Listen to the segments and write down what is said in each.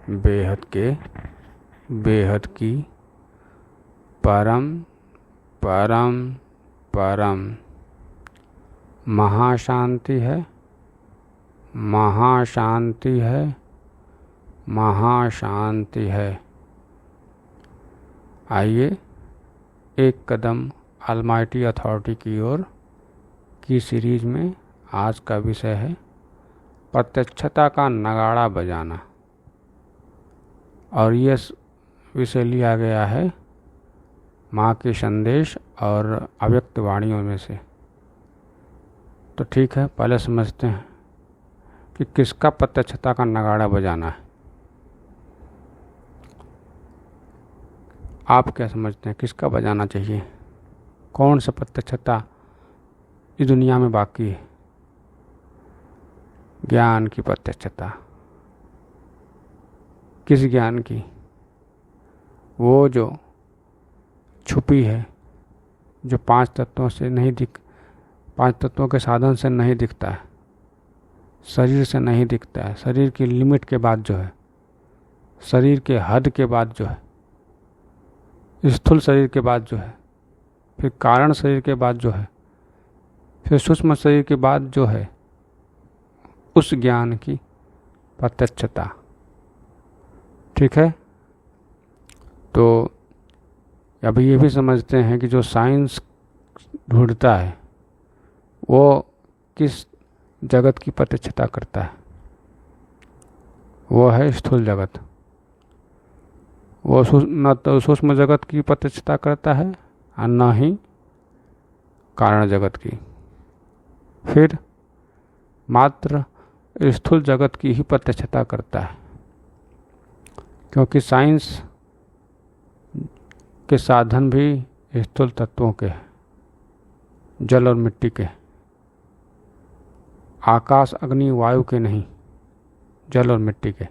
बेहद के, बेहद की, परम परम परम महाशांति है, महाशांति है, महाशांति है। आइए एक कदम ऑलमाइटी अथॉरिटी की ओर की सीरीज में आज का विषय है प्रत्यक्षता का नगाड़ा बजाना, और ये विषय लिया गया है माँ के संदेश और अव्यक्त वाणियों में से। तो ठीक है, पहले समझते हैं कि किसका प्रत्यक्षता का नगाड़ा बजाना है। आप क्या समझते हैं, किसका बजाना चाहिए? कौन सा प्रत्यक्षता इस दुनिया में बाकी है? ज्ञान की प्रत्यक्षता। किस ज्ञान की? वो जो छुपी है, जो पांच तत्वों के साधन से नहीं दिखता है, शरीर से नहीं दिखता है, शरीर की लिमिट के बाद जो है, शरीर के हद के बाद जो है, स्थूल शरीर के बाद जो है, फिर कारण शरीर के बाद जो है, फिर सूक्ष्म शरीर के बाद जो है, उस ज्ञान की प्रत्यक्षता। ठीक है, तो अभी ये भी समझते हैं कि जो साइंस ढूंढता है वो किस जगत की प्रत्यक्षता करता है। वो है स्थूल जगत। वो न तो सूक्ष्म जगत की प्रत्यक्षता करता है और न ही कारण जगत की। फिर मात्र स्थूल जगत की ही प्रत्यक्षता करता है, क्योंकि साइंस के साधन भी स्थूल तत्वों के हैं, जल और मिट्टी के। आकाश अग्नि वायु के नहीं, जल और मिट्टी के।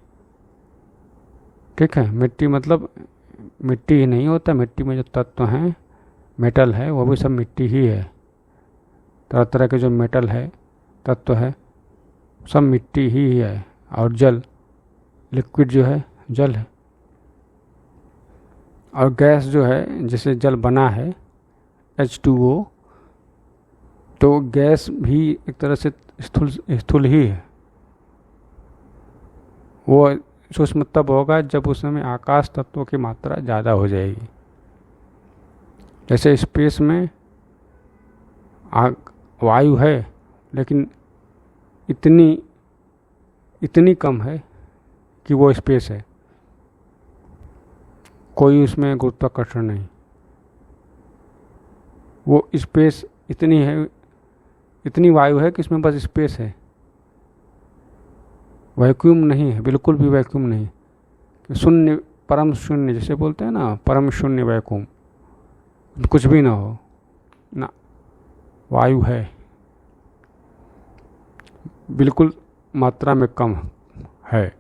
ठीक है, मिट्टी मतलब मिट्टी ही नहीं होता, मिट्टी में जो तत्व हैं, मेटल है, वो भी सब मिट्टी ही है। तरह तरह के जो मेटल है, तत्व है, सब मिट्टी ही है। और जल, लिक्विड जो है, जल है। और गैस जो है, जैसे जल बना है H2O, तो गैस भी एक तरह से स्थूल ही है। वो सूक्ष्म तब होगा जब उस समय आकाश तत्वों की मात्रा ज़्यादा हो जाएगी। जैसे स्पेस में वायु है, लेकिन इतनी कम है कि वो स्पेस है, कोई उसमें गुरुत्वाकर्षण नहीं। वो स्पेस इतनी है, इतनी वायु है कि इसमें बस स्पेस है, वैक्यूम नहीं है, बिल्कुल भी वैक्यूम नहीं। शून्य, परम शून्य जैसे बोलते हैं ना, परम शून्य वैक्यूम, कुछ भी ना हो ना, वायु है, बिल्कुल मात्रा में कम है।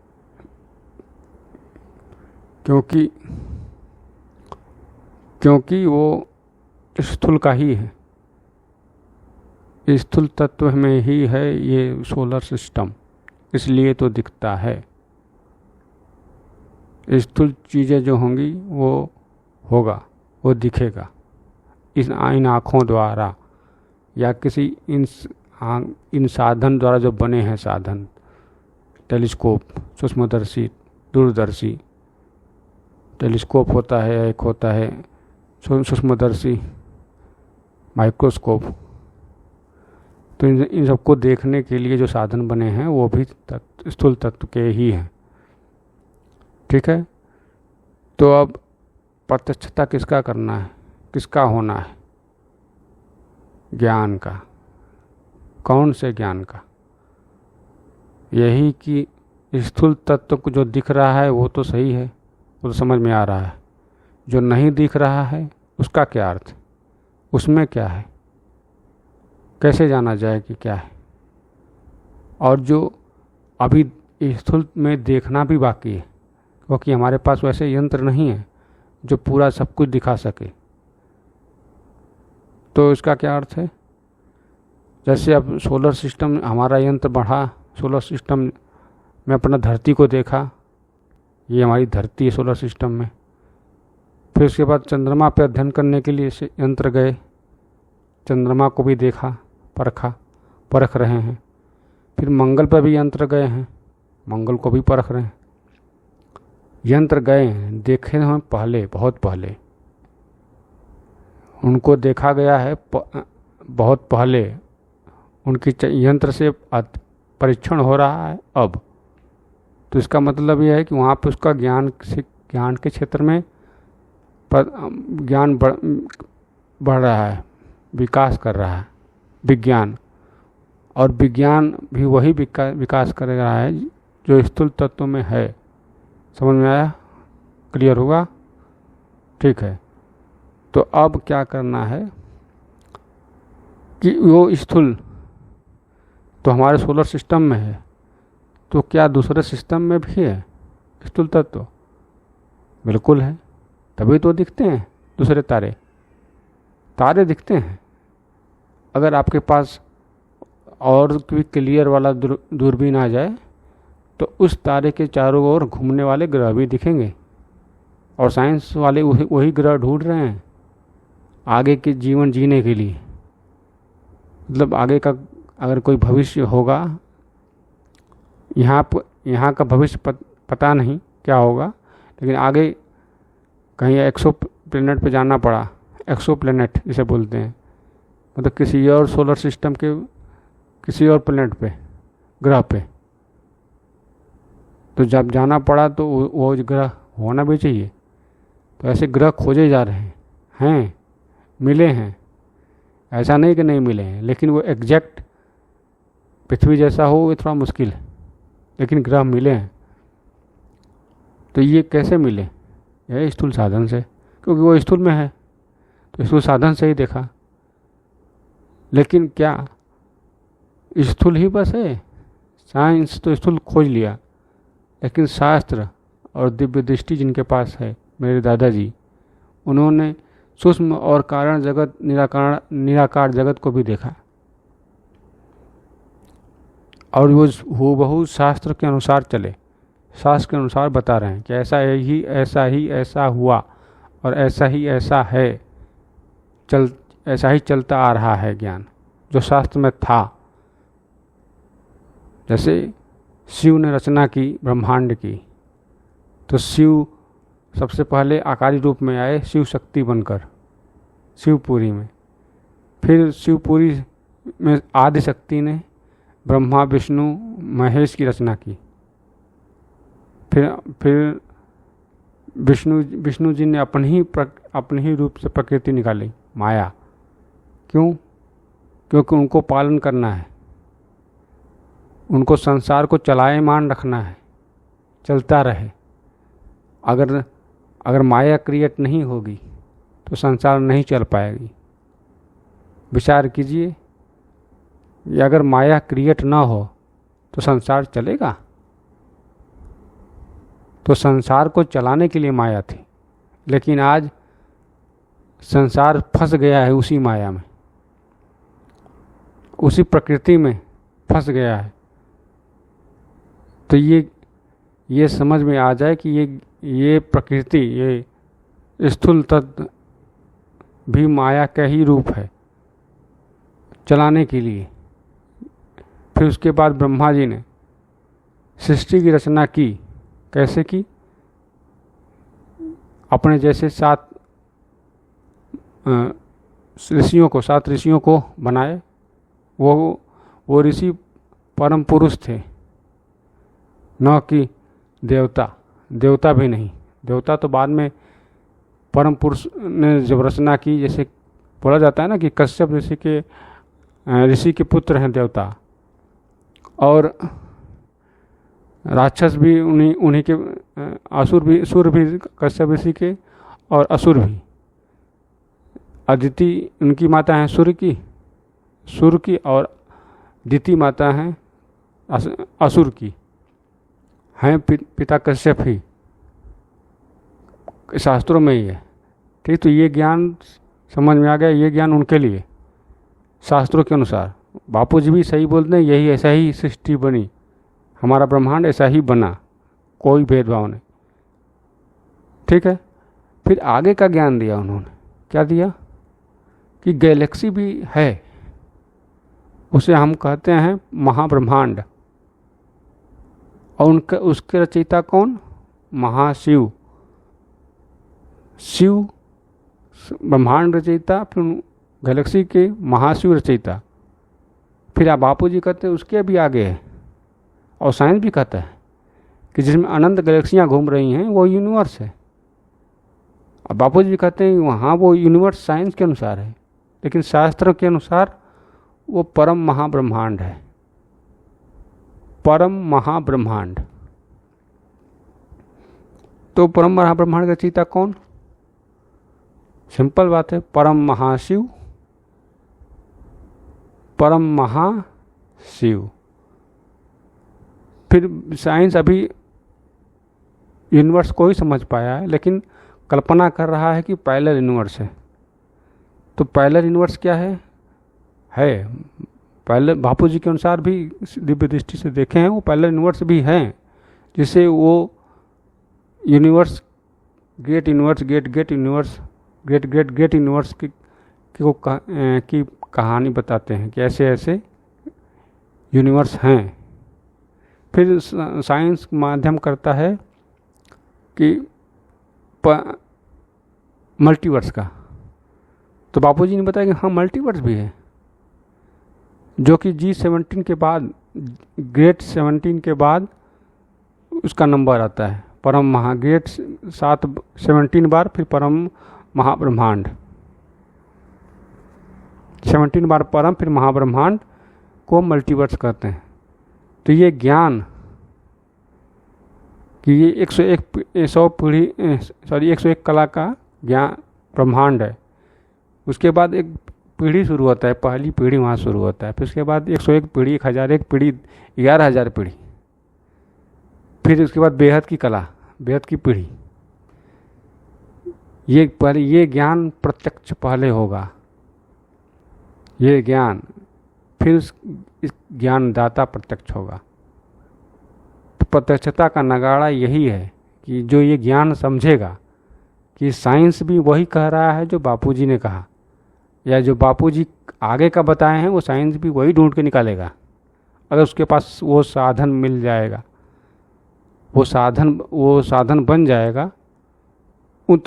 क्योंकि वो स्थूल का ही है, स्थूल तत्व में ही है ये सोलर सिस्टम, इसलिए तो दिखता है। स्थूल चीज़ें जो होंगी वो होगा, वो दिखेगा इन आँखों द्वारा, या किसी इन साधन द्वारा जो बने हैं साधन, टेलीस्कोप, सूक्ष्मदर्शी, दूरदर्शी। टेलीस्कोप होता है, एक होता है सूक्ष्मदर्शी, माइक्रोस्कोप। तो इन सबको देखने के लिए जो साधन बने हैं वो भी स्थूल तत्व के ही हैं। ठीक है, तो अब प्रत्यक्षता किसका करना है, किसका होना है? ज्ञान का। कौन से ज्ञान का? यही कि स्थूल तत्व को जो दिख रहा है वो तो सही है, वो तो समझ में आ रहा है। जो नहीं दिख रहा है उसका क्या अर्थ, उसमें क्या है, कैसे जाना जाए कि क्या है? और जो अभी स्थूल में देखना भी बाकी है, क्योंकि हमारे पास वैसे यंत्र नहीं है जो पूरा सब कुछ दिखा सके। तो इसका क्या अर्थ है? जैसे अब सोलर सिस्टम, हमारा यंत्र बढ़ा, सोलर सिस्टम में अपना धरती को देखा, ये हमारी धरती है सोलर सिस्टम में। फिर उसके बाद चंद्रमा पे अध्ययन करने के लिए यंत्र गए, चंद्रमा को भी देखा, परख रहे हैं। फिर मंगल पर भी यंत्र गए हैं, मंगल को भी परख रहे हैं। यंत्र गए हैं, देखे हैं पहले, बहुत पहले उनको देखा गया है, बहुत पहले उनकी यंत्र से परीक्षण हो रहा है अब। तो इसका मतलब यह है कि वहाँ पे उसका ज्ञान के क्षेत्र में ज्ञान बढ़ रहा है, विकास कर रहा है विज्ञान। और विज्ञान भी वही विकास कर रहा है जो स्थूल तत्वों में है। समझ में आया? क्लियर हुआ? ठीक है। तो अब क्या करना है कि वो स्थूल तो हमारे सोलर सिस्टम में है, तो क्या दूसरे सिस्टम में भी है स्थूल तत्व? बिल्कुल है, तभी तो दिखते हैं दूसरे तारे दिखते हैं। अगर आपके पास और कोई क्लियर वाला दूरबीन आ जाए तो उस तारे के चारों ओर घूमने वाले ग्रह भी दिखेंगे। और साइंस वाले वही ग्रह ढूंढ रहे हैं आगे के जीवन जीने के लिए। मतलब आगे का अगर कोई भविष्य होगा, यहाँ का भविष्य पता नहीं क्या होगा, लेकिन आगे कहीं एक्सो प्लेनेट पे जाना पड़ा, एक्सो प्लेनेट जिसे बोलते हैं, मतलब किसी और सोलर सिस्टम के किसी और प्लेनेट पे, ग्रह पे, तो जब जाना पड़ा तो वो ग्रह होना भी चाहिए। तो ऐसे ग्रह खोजे जा रहे हैं, मिले हैं, ऐसा नहीं कि नहीं मिले हैं, लेकिन वो एग्जैक्ट पृथ्वी जैसा हो वो थोड़ा मुश्किल है, लेकिन ग्रह मिले हैं। तो ये कैसे मिले? यह स्थूल साधन से, क्योंकि वो स्थूल में है तो स्थूल साधन से ही देखा। लेकिन क्या स्थूल ही बस है? साइंस तो स्थूल खोज लिया, लेकिन शास्त्र और दिव्य दृष्टि जिनके पास है, मेरे दादाजी, उन्होंने सूक्ष्म और कारण जगत, निराकार जगत को भी देखा। और वो हूबहू शास्त्र के अनुसार चले, शास्त्र के अनुसार बता रहे हैं कि ऐसा हुआ और ऐसा है, ऐसा ही चलता आ रहा है ज्ञान जो शास्त्र में था। जैसे शिव ने रचना की ब्रह्मांड की, तो शिव सबसे पहले आकारी रूप में आए, शिव शक्ति बनकर शिवपुरी में। फिर शिवपुरी में आदि शक्ति ने ब्रह्मा विष्णु महेश की रचना की। फिर विष्णु जी ने अपने ही रूप से प्रकृति निकाली, माया। क्यों? क्योंकि उनको पालन करना है, उनको संसार को चलायमान रखना है, चलता रहे। अगर माया क्रिएट नहीं होगी तो संसार नहीं चल पाएगी। विचार कीजिए, अगर माया क्रिएट ना हो तो संसार चलेगा? तो संसार को चलाने के लिए माया थी, लेकिन आज संसार फंस गया है उसी माया में, उसी प्रकृति में फंस गया है। तो ये समझ में आ जाए कि ये प्रकृति, ये स्थूल तत्व भी माया का ही रूप है चलाने के लिए। फिर उसके बाद ब्रह्मा जी ने सृष्टि की रचना की। कैसे की? अपने जैसे 7 ऋषियों को बनाए। वो ऋषि परम पुरुष थे, न कि देवता भी नहीं। देवता तो बाद में परम पुरुष ने जब रचना की, जैसे बोला जाता है ना कि कश्यप ऋषि के पुत्र हैं देवता, और राक्षस भी उन्हीं के, असुर भी कश्यप ऋषि के, और असुर भी। अदिति उनकी माता हैं सूर्य की, और दिति माता हैं असुर की, हैं पिता कश्यप ही, शास्त्रों में ही है। ठीक, तो ये ज्ञान समझ में आ गया। ये ज्ञान उनके लिए शास्त्रों के अनुसार। बापू जी भी सही बोलते हैं, यही ऐसा ही सृष्टि बनी, हमारा ब्रह्मांड ऐसा ही बना, कोई भेदभाव नहीं। ठीक है। फिर आगे का ज्ञान दिया उन्होंने, क्या दिया कि गैलेक्सी भी है, उसे हम कहते हैं महाब्रह्मांड, और उनका उसके रचयिता कौन? महाशिव। शिव ब्रह्मांड रचयिता, फिर गैलेक्सी के महाशिव रचयिता। फिर आप बापू जी कहते हैं उसके भी आगे है, और साइंस भी कहता है कि जिसमें अनंत गैलेक्सियाँ घूम रही हैं वो यूनिवर्स है। और बापू जी कहते हैं वहाँ वो यूनिवर्स साइंस के अनुसार है, लेकिन शास्त्रों के अनुसार वो परम महाब्रह्मांड है, परम महाब्रह्मांड। तो परम महाब्रह्मांड का रचयिता कौन? सिंपल बात है, परम महाशिव, परम महाशिव। फिर साइंस अभी यूनिवर्स को ही समझ पाया है, लेकिन कल्पना कर रहा है कि पैरेलल यूनिवर्स है। तो पैरेलल यूनिवर्स क्या है? पैरेलल बापू जी के अनुसार भी दिव्य दृष्टि से देखे हैं, वो पैरेलल यूनिवर्स भी हैं, जिसे वो universe gate universe gate gate universe gate gate gate universe की कहानी बताते हैं कि ऐसे ऐसे यूनिवर्स हैं। फिर साइंस माध्यम करता है कि मल्टीवर्स का। तो बापूजी ने बताया कि हाँ मल्टीवर्स भी है, जो कि G17 के बाद, ग्रेट 17 के बाद उसका नंबर आता है, परम महाग्रेट 17 बार, फिर परम महाब्रह्मांड 17 बार परम, फिर महाब्रह्मांड को मल्टीवर्स कहते हैं। तो ये ज्ञान कि ये 101 कला का ज्ञान ब्रह्मांड है। उसके बाद एक पीढ़ी शुरू होता है, पहली पीढ़ी वहाँ शुरू होता है, फिर उसके बाद 101 पीढ़ी, 1001 पीढ़ी, 11,000 पीढ़ी, फिर उसके बाद बेहद की कला, बेहद की पीढ़ी। ये पहले ये ज्ञान प्रत्यक्ष पहले होगा, ये ज्ञान, फिर इस ज्ञानदाता प्रत्यक्ष होगा। तो प्रत्यक्षता का नगाड़ा यही है कि जो ये ज्ञान समझेगा कि साइंस भी वही कह रहा है जो बापूजी ने कहा, या जो बापूजी आगे का बताए हैं वो साइंस भी वही ढूंढ के निकालेगा, अगर उसके पास वो साधन मिल जाएगा, वो साधन बन जाएगा उन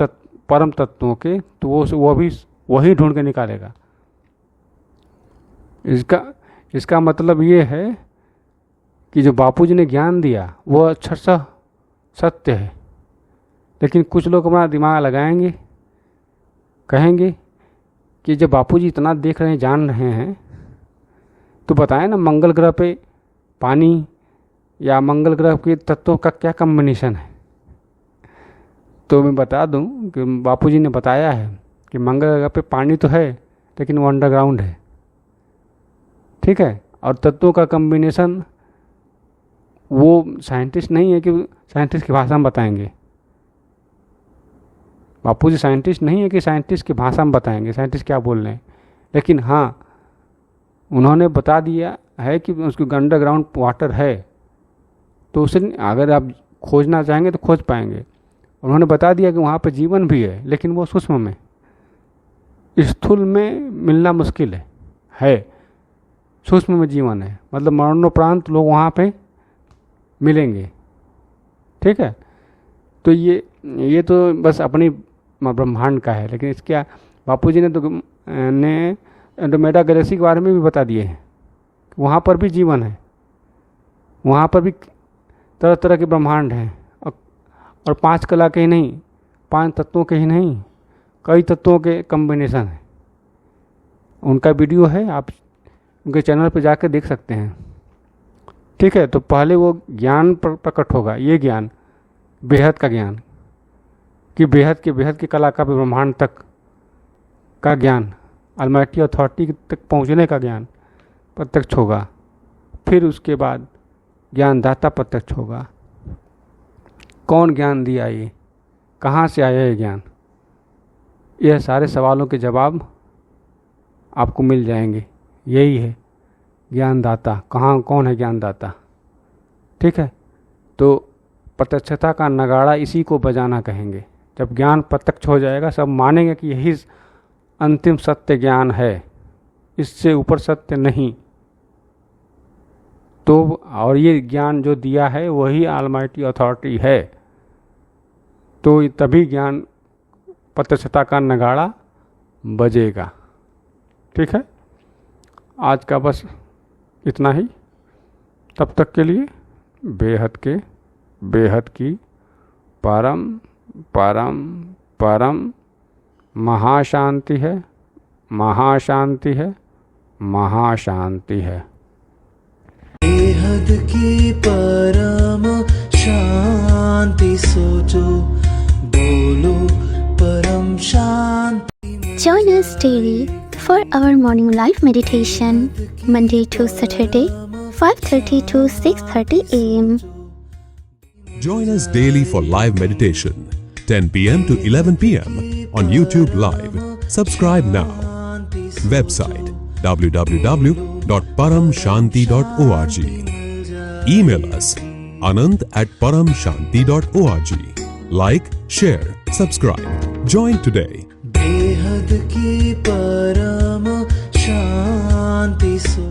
परम तत्वों के, तो वो भी वही ढूंढ के निकालेगा। इसका मतलब ये है कि जो बापूजी ने ज्ञान दिया वो अक्षरशः सत्य है, लेकिन कुछ लोग अपना दिमाग लगाएंगे, कहेंगे कि जब बापूजी इतना देख रहे हैं, जान रहे हैं, तो बताएं ना मंगल ग्रह पे पानी या मंगल ग्रह के तत्वों का क्या कॉम्बिनेशन है। तो मैं बता दूं कि बापूजी ने बताया है कि मंगल ग्रह पे पानी तो है, लेकिन वो अंडरग्राउंड है, ठीक है। और तत्वों का कॉम्बिनेशन वो साइंटिस्ट नहीं है कि साइंटिस्ट की भाषा में बताएंगे। बापूजी साइंटिस्ट नहीं है कि साइंटिस्ट की भाषा में बताएंगे साइंटिस्ट क्या बोल रहे हैं, लेकिन हाँ उन्होंने बता दिया है कि उसको अंडरग्राउंड वाटर है, तो उसे अगर आप खोजना चाहेंगे तो खोज पाएंगे। उन्होंने बता दिया कि वहाँ पे जीवन भी है, लेकिन वो सूक्ष्म में, स्थूल में मिलना मुश्किल है, सूक्ष्म में जीवन है, मतलब मरणोपरांत लोग वहाँ पे मिलेंगे, ठीक है। तो ये तो बस अपनी ब्रह्मांड का है, लेकिन इसके बापूजी ने तो एंड्रोमेडा गैलेक्सी के बारे में भी बता दिए हैं, वहाँ पर भी जीवन है, वहाँ पर भी तरह तरह के ब्रह्मांड हैं, और 5 कला के ही नहीं, 5 तत्वों के ही नहीं, कई तत्वों के कॉम्बिनेशन है। उनका वीडियो है, आप उनके चैनल पर जाकर देख सकते हैं, ठीक है। तो पहले वो ज्ञान प्रकट होगा, ये ज्ञान बेहद का ज्ञान, कि बेहद की कला का ब्रह्मांड तक का ज्ञान, अलमाइटी अथॉरिटी तक पहुंचने का ज्ञान प्रत्यक्ष होगा। फिर उसके बाद ज्ञानदाता प्रत्यक्ष होगा। कौन ज्ञान दिया, ये कहाँ से आया ये ज्ञान, यह सारे सवालों के जवाब आपको मिल जाएंगे। यही है ज्ञानदाता, कौन है ज्ञानदाता, ठीक है। तो प्रत्यक्षता का नगाड़ा इसी को बजाना कहेंगे, जब ज्ञान प्रत्यक्ष हो जाएगा सब मानेंगे कि यही अंतिम सत्य ज्ञान है, इससे ऊपर सत्य नहीं। तो और ये ज्ञान जो दिया है वही ऑलमाइटी अथॉरिटी है। तो तभी ज्ञान प्रत्यक्षता का नगाड़ा बजेगा। ठीक है, आज का बस इतना ही। तब तक के लिए बेहद की परम परम परम महाशांति है, महाशांति है, महाशांति है। बेहद की परम शांति सोचो, बोलो परम शांति। Join us daily for our morning live meditation, Monday to Saturday, 5:30 to 6:30 a.m. Join us daily for live meditation, 10 p.m. to 11 p.m. on YouTube Live. Subscribe now. Website www.paramshanti.org. Email us anant@paramshanti.org. Like, share, subscribe. Join today. बेहद की परम शांति सो